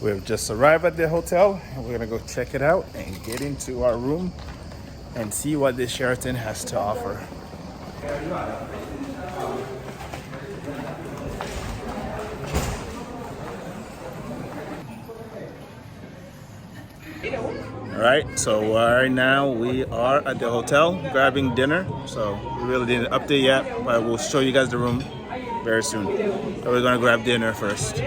We've just arrived at the hotel and we're gonna go check it out and get into our room and see what this Sheraton has to offer. All right, so right now we are at the hotel grabbing dinner. So we really didn't update yet, but we'll show you guys the room very soon. So we're gonna grab dinner first.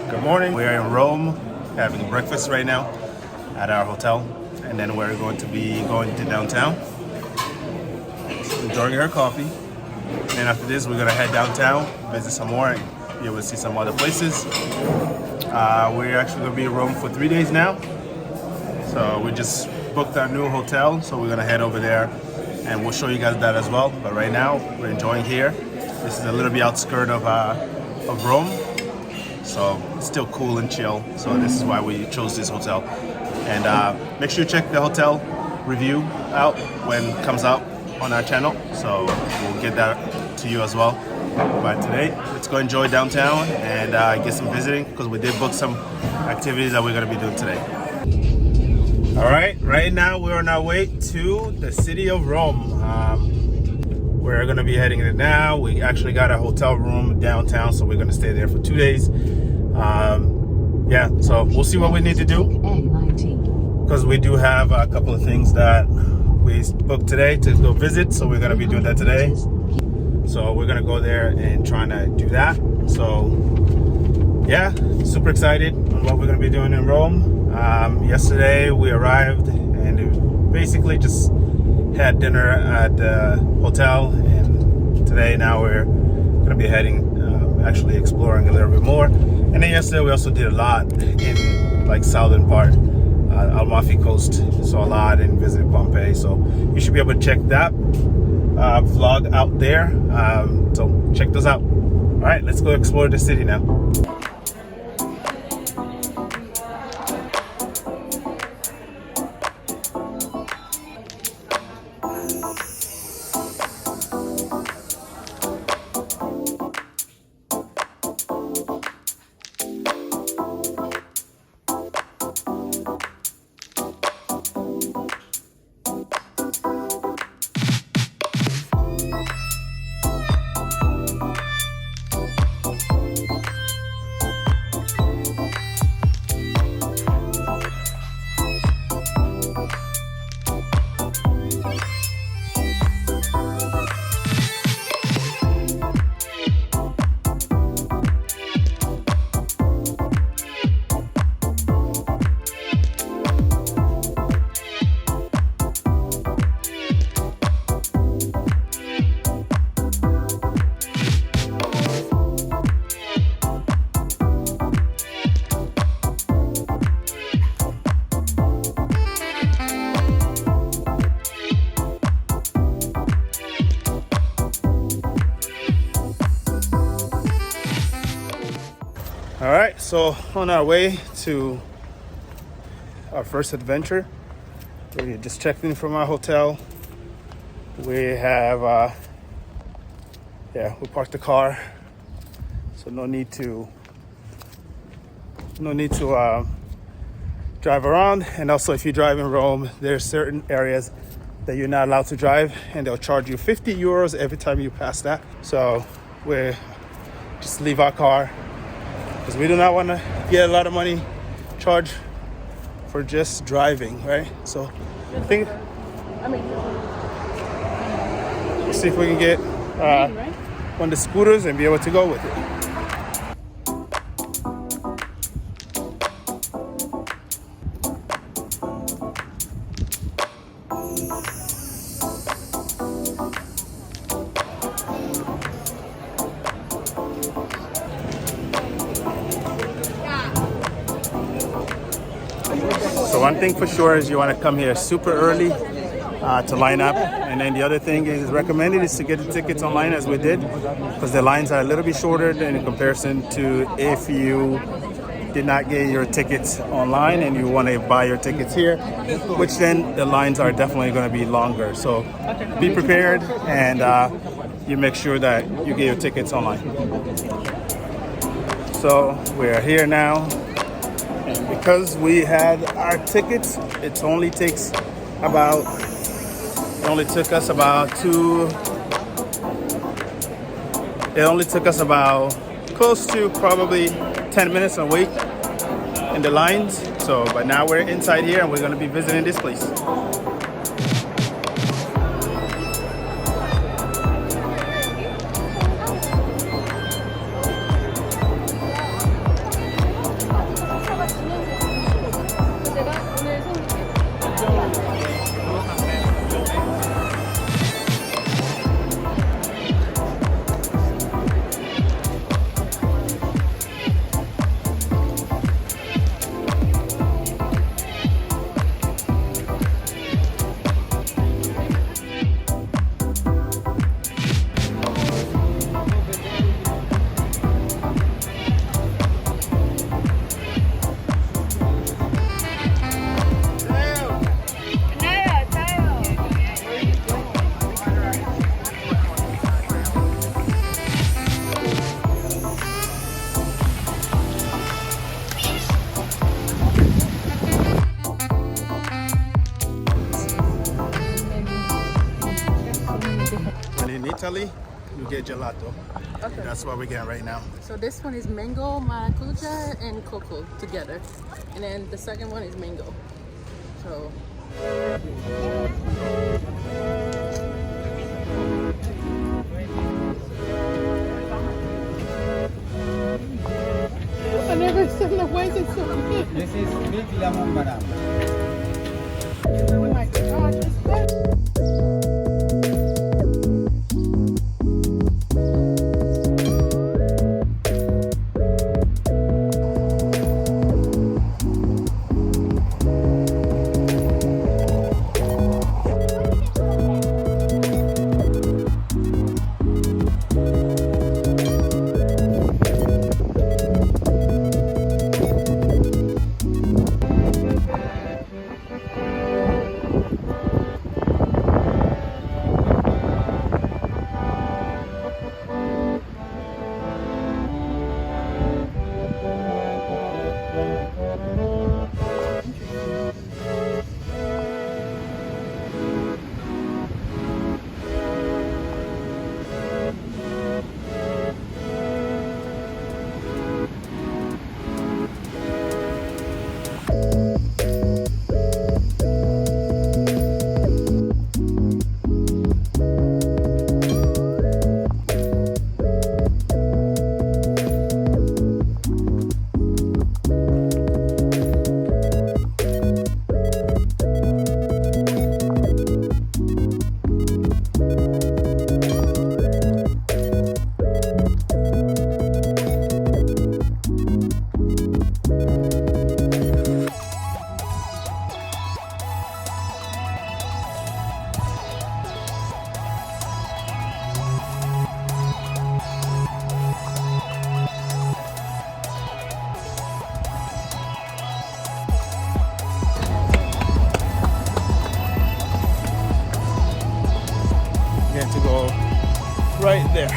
Good morning. We are in Rome having breakfast right now at our hotel, and then we're going to be going to downtown, enjoying our coffee. And after this, we're gonna head downtown, visit some more, and be able to see some other places. We're actually gonna be in Rome for 3 days now. So we just booked our new hotel, so we're gonna head over there, and we'll show you guys that as well. But right now, we're enjoying here. This is a little bit outskirt of Rome. So it's still cool and chill. So this is why we chose this hotel. And make sure you check the hotel review out when it comes out on our channel. So we'll get that to you as well. But today, let's go enjoy downtown and get some visiting, because we did book some activities that we're gonna be doing today. All right now we're on our way to the city of Rome. We're gonna be heading there now. We actually got a hotel room downtown, so we're gonna stay there for 2 days. Yeah, so we'll see what we need to do, because we do have a couple of things that we booked today to go visit, so we're gonna be doing that today. So we're gonna go there and trying to do that. So yeah, super excited on what we're gonna be doing in Rome. Yesterday we arrived and basically just had dinner at the hotel, and today now we're gonna be heading, actually exploring a little bit more. And then yesterday we also did a lot in like southern part, Amalfi Coast, saw a lot, and visited Pompeii. So you should be able to check that vlog out there. So check those out. All right, let's go explore the city now. All right, so on our way to our first adventure, we just checked in from our hotel. We have, we parked the car, so no need to drive around. And also, if you drive in Rome, there's certain areas that you're not allowed to drive, and they'll charge you 50 euros every time you pass that. So we just leave our car, because we do not want to get a lot of money charged for just driving, right? So I think, let's see if we can get one of the scooters and be able to go with it. one thing for sure is you want to come here super early to line up. And then the other thing is recommended is to get the tickets online as we did, because the lines are a little bit shorter than in comparison to if you did not get your tickets online and you want to buy your tickets here, which then the lines are definitely going to be longer. So be prepared, and you make sure that you get your tickets online. So we're here now, and because we had our tickets, it only took us about close to probably 10 minutes of wait in the lines. So, but now we're inside here and we're going to be visiting this place. Italy, you get gelato. Okay. That's what we're getting right now. So this one is mango, maracuja, and cocoa together. And then the second one is mango. So... I never seen the way it's so good. This is milk lemon banana. Oh my God, it's good. To go right there.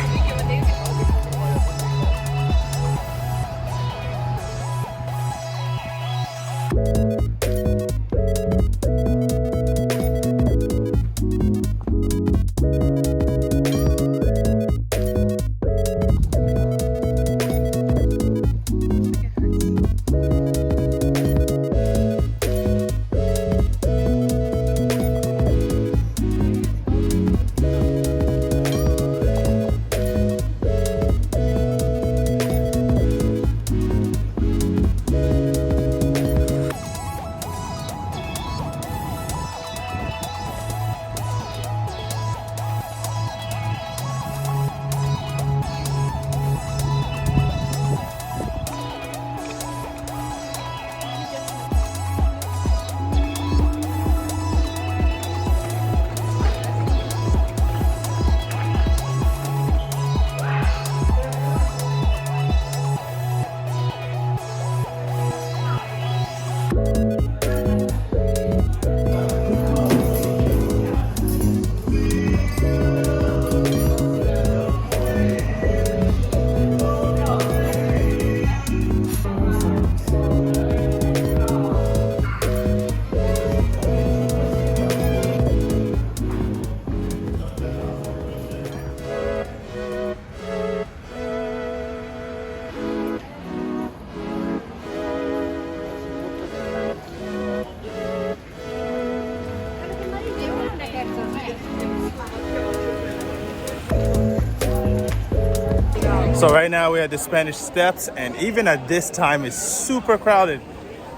So right now we're at the Spanish Steps, and even at this time it's super crowded.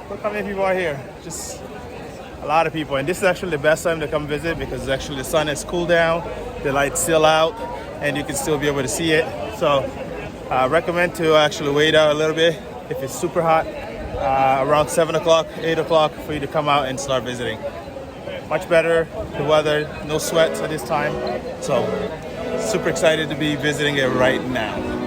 Look how many people are here. Just a lot of people. And this is actually the best time to come visit because actually the sun has cooled down, the light's still out, and you can still be able to see it. So I recommend to actually wait out a little bit if it's super hot, around 7 o'clock, 8 o'clock for you to come out and start visiting. Much better, the weather, no sweats at this time. So super excited to be visiting it right now.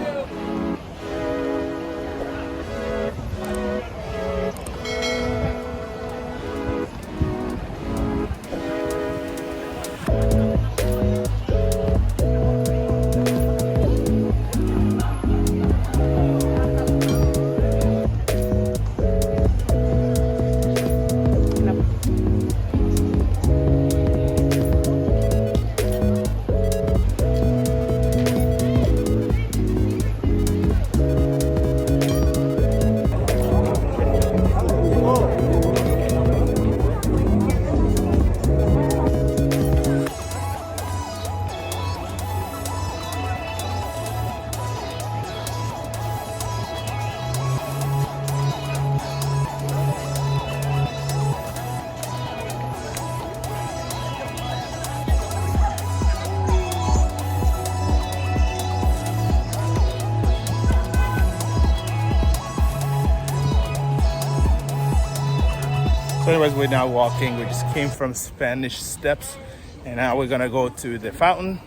So anyways, we're now walking. We just came from Spanish Steps and now we're gonna go to the fountain.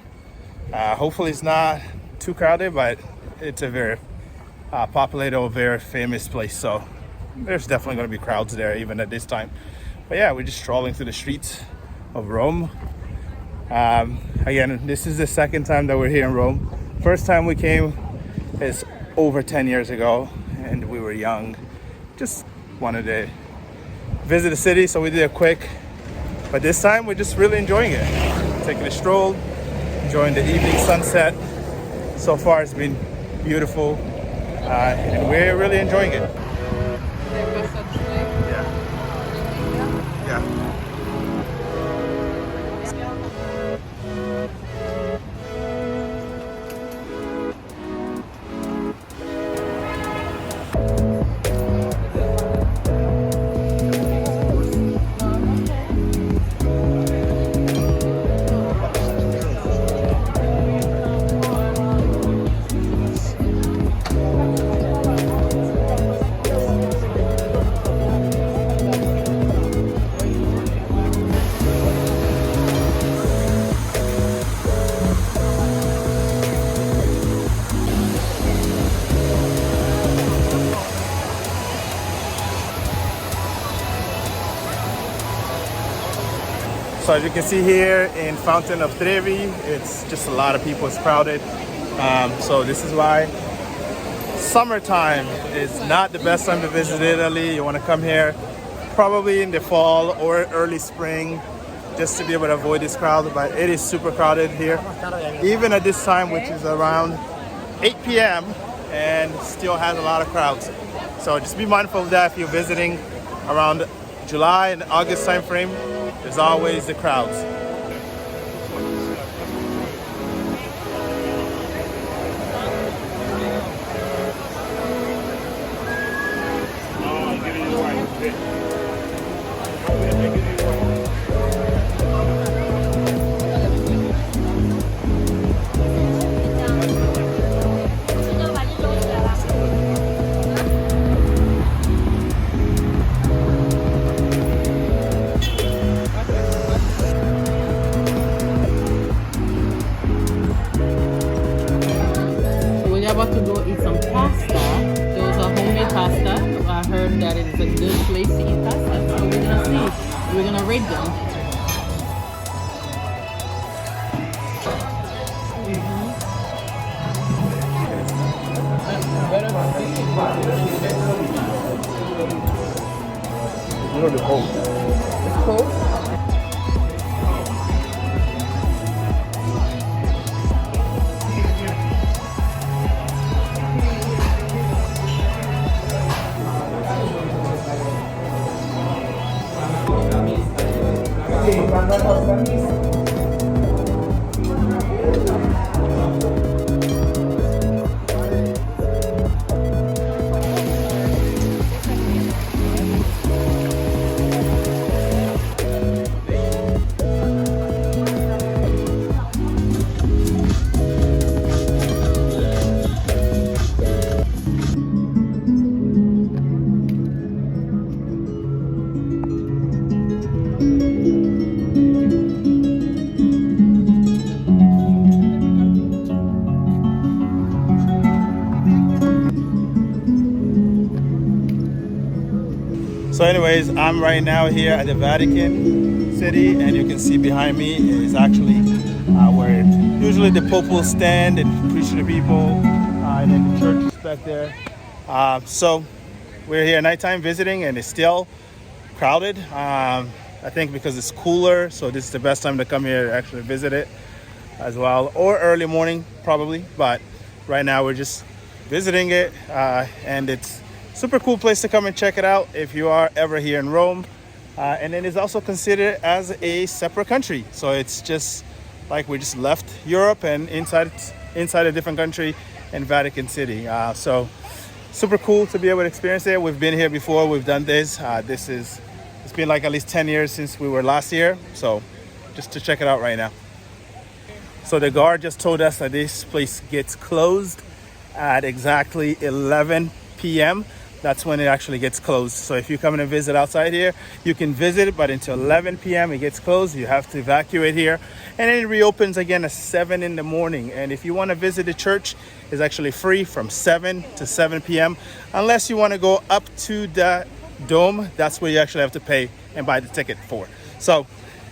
Hopefully it's not too crowded, but it's a very populated, very famous place. So there's definitely gonna be crowds there even at this time. But yeah, we're just strolling through the streets of Rome. Again, this is the second time that we're here in Rome. First time we came is over 10 years ago and we were young. Just wanted to visit the city, so we did it quick. But this time we're just really enjoying it. Taking a stroll, enjoying the evening sunset. So far it's been beautiful and we're really enjoying it. Yeah. Yeah. So as you can see here in Fountain of Trevi, it's just a lot of people, it's crowded. So this is why summertime is not the best time to visit Italy. You want to come here probably in the fall or early spring just to be able to avoid this crowd, but it is super crowded here. Even at this time, which is around 8 p.m. and still has a lot of crowds. So just be mindful of that if you're visiting around July and August time frame. There's always the crowds. About to go eat some pasta. There was a homemade pasta. I heard that it's a good place to eat pasta. So we're gonna see. We're gonna rate them. It's cold. It's cold. So anyways, I'm right now here at the Vatican City, and you can see behind me is actually where usually the Pope will stand and preach to the people, and then the church is back there. So we're here nighttime visiting, and it's still crowded. I think because it's cooler, so this is the best time to come here to actually visit it as well, or early morning probably. But right now we're just visiting it, and it's super cool place to come and check it out if you are ever here in Rome. And then it's also considered as a separate country, so it's just like we just left Europe and inside a different country in Vatican City. So super cool to be able to experience it. We've been here before, we've done this. It's been like at least 10 years since we were last here, so just to check it out right now. So the guard just told us that this place gets closed at exactly 11 p.m. That's when it actually gets closed. So if you come in and visit outside here, you can visit, but until 11 p.m. it gets closed. You have to evacuate here. And then it reopens again at 7 in the morning. And if you want to visit the church, it's actually free from 7 to 7 p.m. Unless you want to go up to the dome, that's where you actually have to pay and buy the ticket for. So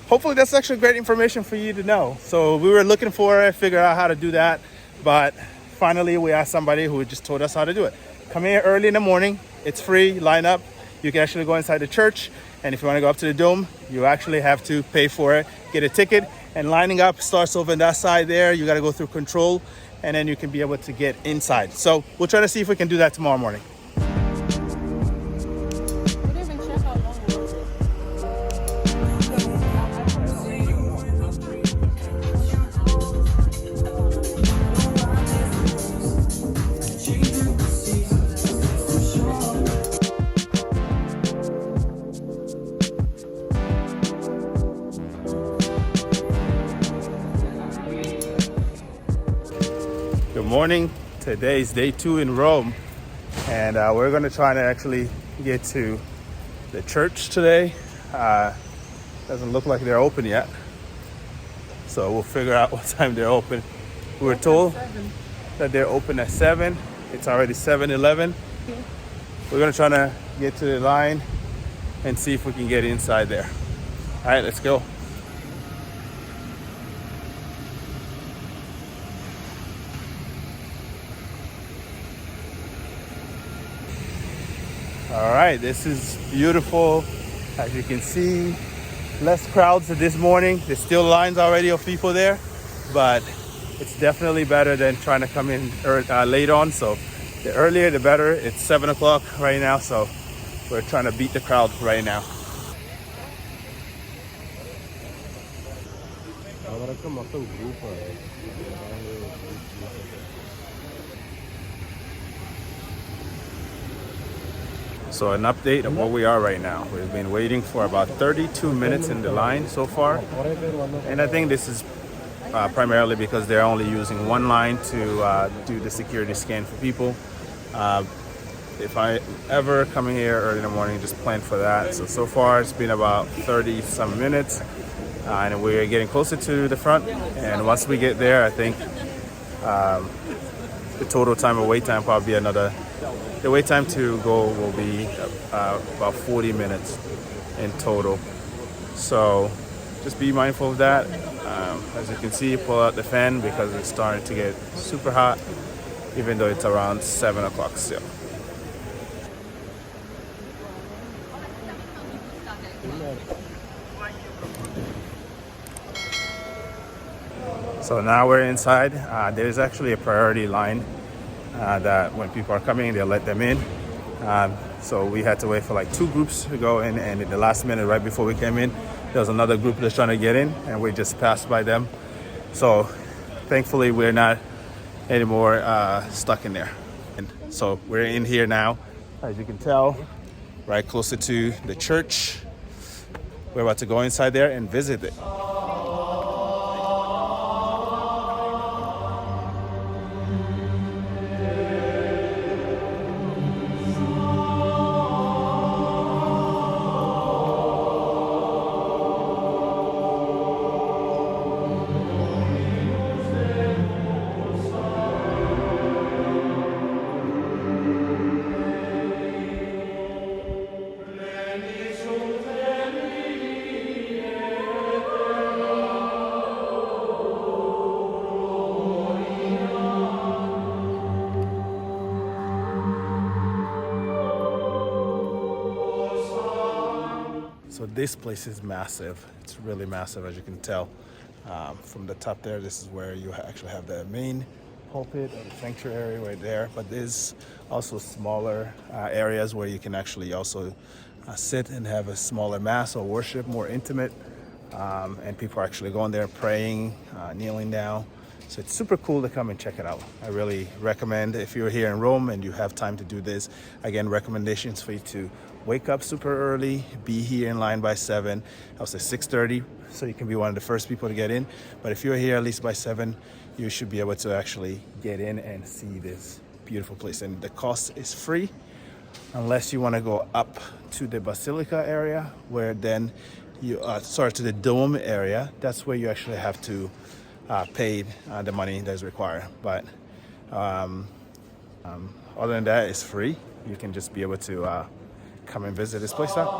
hopefully that's actually great information for you to know. So we were looking for it, figure out how to do that. But finally, we asked somebody who just told us how to do it. Come here early in the morning. It's free. Line up. You can actually go inside the church. And if you want to go up to the dome, you actually have to pay for it, get a ticket. And lining up starts over on that side there. You got to go through control, and then you can be able to get inside. So we'll try to see if we can do that tomorrow morning. Good morning. Today is day 2 in Rome, and we're going to try to actually get to the church today. Doesn't look like they're open yet, so we'll figure out what time they're open. We were told that they're open at 7. It's already 7:11. We're going to try to get to the line and see if we can get inside there. All right, let's go. All right, this is beautiful. As you can see, less crowds this morning. There's still lines already of people there, but it's definitely better than trying to come in late on. So the earlier, the better. It's 7 o'clock right now, so we're trying to beat the crowd right now. So an update of where we are right now. We've been waiting for about 32 minutes in the line so far. And I think this is primarily because they're only using one line to do the security scan for people. If I ever come here early in the morning, just plan for that. So far it's been about 30 some minutes, and we're getting closer to the front. And once we get there, I think the total time of wait time probably the wait time to go will be about 40 minutes in total. So just be mindful of that. As you can see, pull out the fan because it's starting to get super hot, even though it's around 7 o'clock still. So now we're inside. There's actually a priority line that when people are coming, they'll let them in. So we had to wait for like 2 groups to go in, and at the last minute, right before we came in, there was another group that's trying to get in, and we just passed by them. So thankfully, we're not anymore stuck in there. And so we're in here now, as you can tell, right closer to the church. We're about to go inside there and visit it. this place is massive. It's really massive, as you can tell. From the top there, this is where you actually have the main pulpit or the sanctuary right there. But there's also smaller areas where you can actually also sit and have a smaller mass or worship, more intimate. And people are actually going there praying, kneeling down. So it's super cool to come and check it out. I really recommend if you're here in Rome and you have time to do this. Again, recommendations for you to wake up super early, be here in line by 7. I'll say 6:30, so you can be one of the first people to get in. But if you're here at least by 7, you should be able to actually get in and see this beautiful place. And the cost is free, unless you want to go up to the Basilica area, where then you, to the dome area. That's where you actually have to pay the money that's required. But other than that, it's free. You can just be able to come and visit this place out.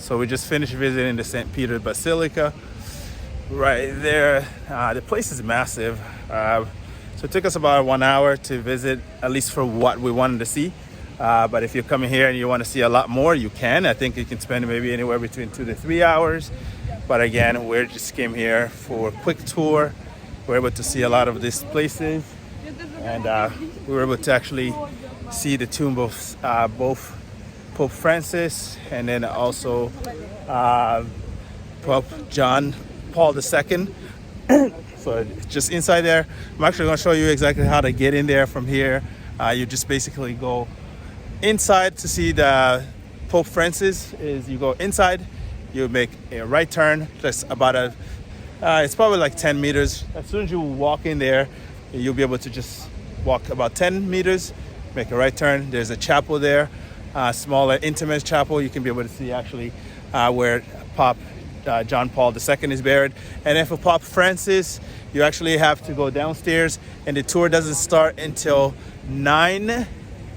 So we just finished visiting the St. Peter Basilica right there. The place is massive. So it took us about 1 hour to visit, at least for what we wanted to see. But if you're coming here and you want to see a lot more, you can. I think you can spend maybe anywhere between 2 to 3 hours. But again, we just came here for a quick tour. We're able to see a lot of these places. And we were able to actually see the tomb of both Pope Francis and then also Pope John Paul II. So just inside there, I'm actually going to show you exactly how to get in there from here. You just basically go inside to see the Pope Francis. Is you go inside, you make a right turn. That's about it's probably like 10 meters. As soon as you walk in there, you'll be able to just walk about 10 meters, make a right turn. There's a chapel there. Smaller, intimate chapel. You can be able to see actually where Pope John Paul II is buried. And then for Pope Francis, you actually have to go downstairs, and the tour doesn't start until 9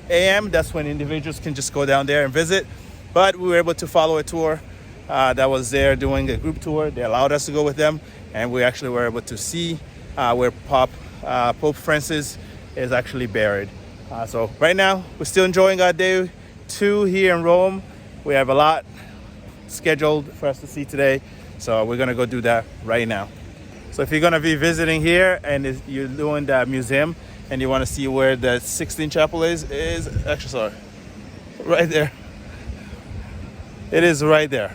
a.m. That's when individuals can just go down there and visit. But we were able to follow a tour that was there doing a group tour. They allowed us to go with them, and we actually were able to see where Pope Francis is actually buried. So right now, we're still enjoying our day 2 here in Rome. We have a lot scheduled for us to see today, so we're gonna go do that right now. So if you're gonna be visiting here and you're doing the museum and you want to see where the Sixtine Chapel is actually, sorry, right there. It is right there.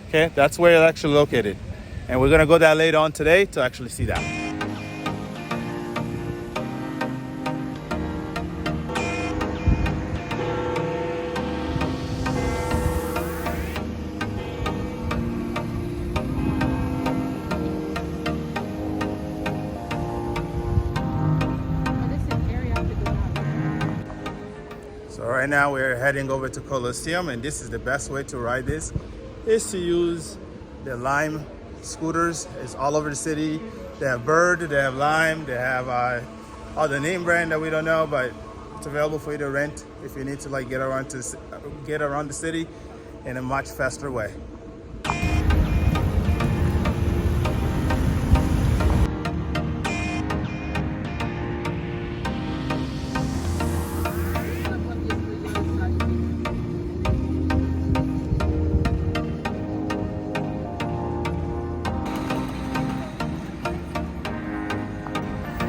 Okay, that's where it's actually located, and we're gonna go there later on today to actually see that. Right now we're heading over to Colosseum, and this is the best way to ride this, is to use the Lime scooters. It's all over the city. They have Bird, they have Lime, they have other name brand that we don't know, but It's available for you to rent if you need to like get around the city in a much faster way.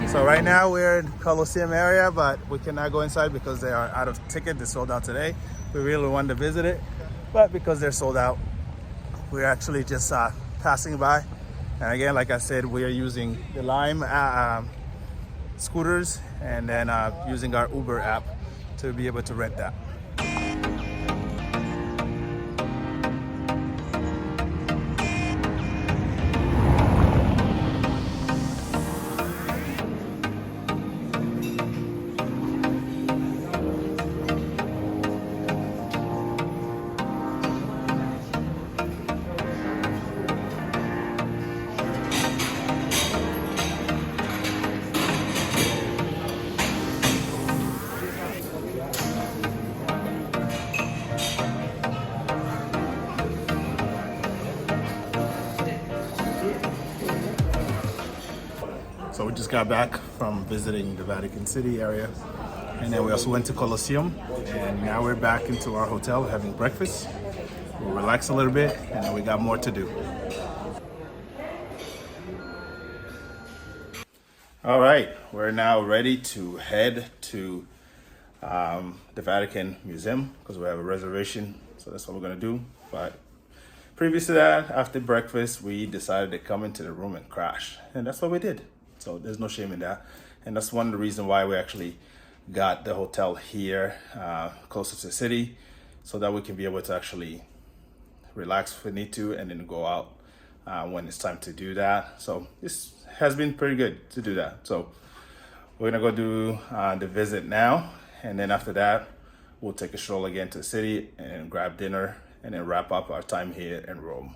So right now we're in Colosseum area, but we cannot go inside because they are out of ticket. They sold out today. We really wanted to visit it, but because they're sold out, we're actually just passing by. And again, like I said, we are using the Lime scooters and then using our Uber app to be able to rent that. So we just got back from visiting the Vatican City area, and then we also went to Colosseum, and now we're back into our hotel having breakfast. We'll relax a little bit, and then we got more to do. All right, we're now ready to head to the Vatican Museum because we have a reservation, so that's what we're gonna do. But previous to that, after breakfast, we decided to come into the room and crash, and that's what we did. So there's no shame in that. And that's one of the reasons why we actually got the hotel here, closer to the city, so that we can be able to actually relax if we need to, and then go out when it's time to do that. So this has been pretty good to do that. So we're gonna go do the visit now, and then after that, we'll take a stroll again to the city and grab dinner, and then wrap up our time here in Rome.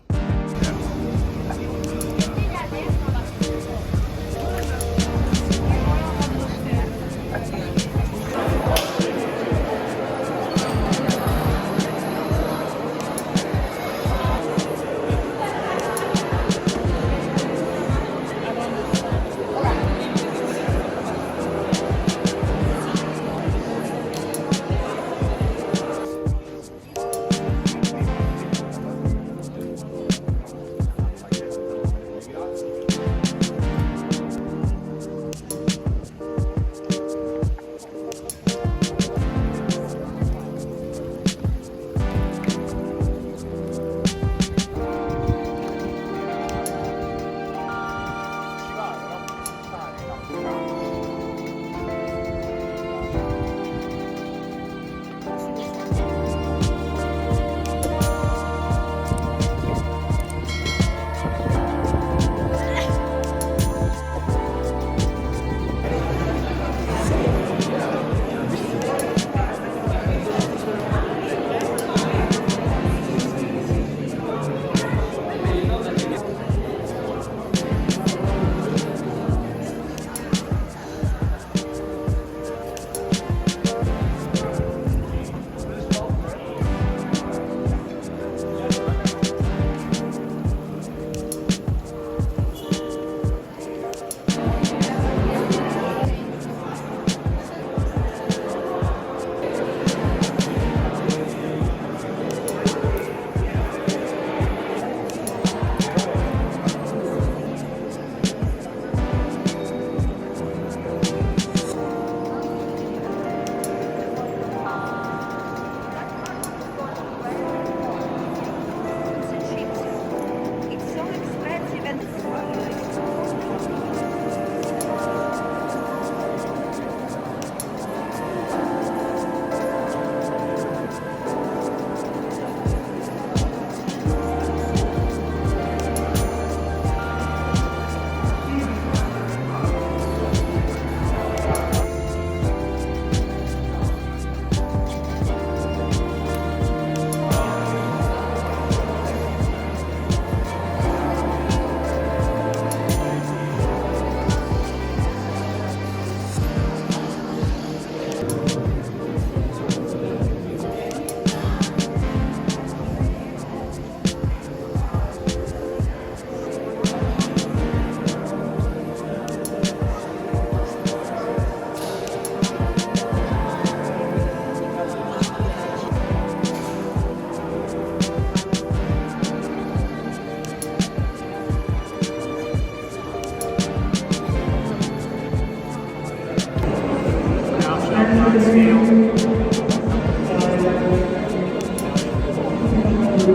So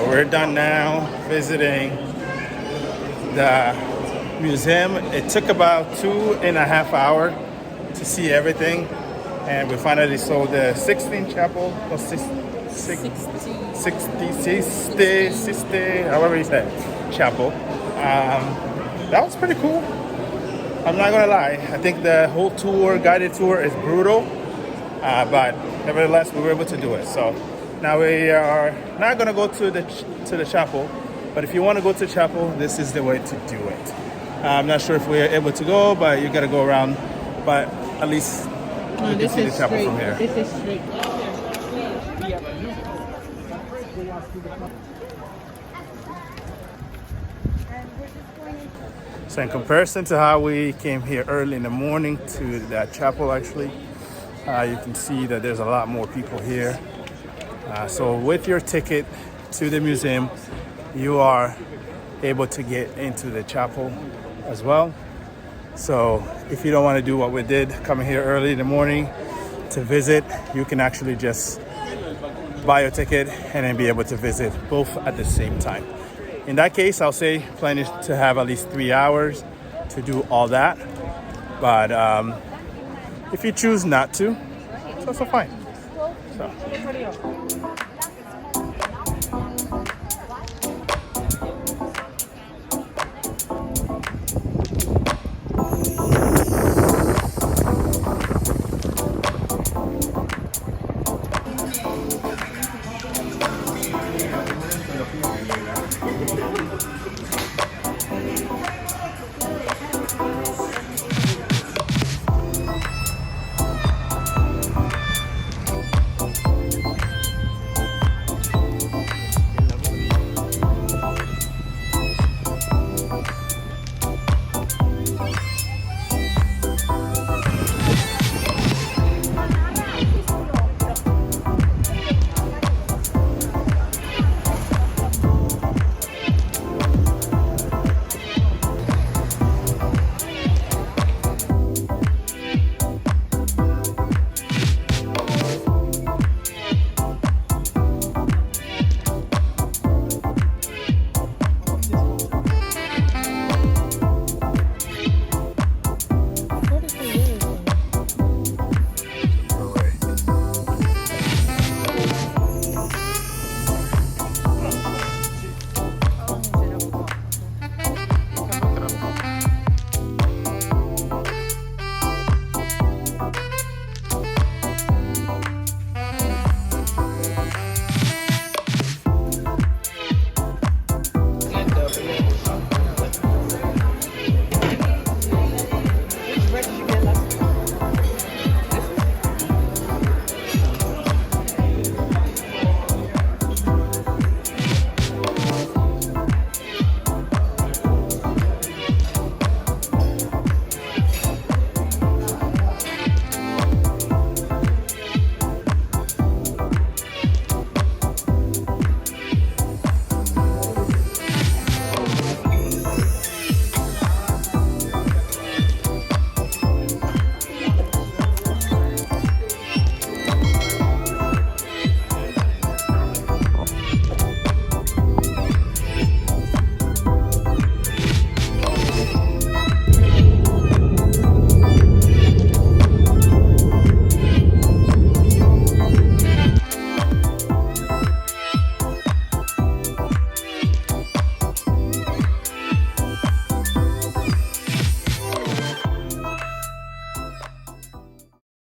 we're done now visiting the museum. It took about 2.5 hours to see everything, and we finally saw the 16th chapel, or 60, however you say, chapel. That was pretty cool. I'm not gonna lie. I think the whole tour, guided tour, is brutal, but nevertheless, we were able to do it. So now we are not gonna go to the chapel, but if you want to go to the chapel, this is the way to do it. I'm not sure if we're able to go, but you gotta go around. But at least you can see the chapel from here. This is straight. So in comparison to how we came here early in the morning to that chapel, actually, you can see that there's a lot more people here. So with your ticket to the museum, you are able to get into the chapel as well. So if you don't want to do what we did, coming here early in the morning to visit, you can actually just buy your ticket and then be able to visit both at the same time. In that case, I'll say plan to have at least 3 hours to do all that. But if you choose not to, it's also fine. So.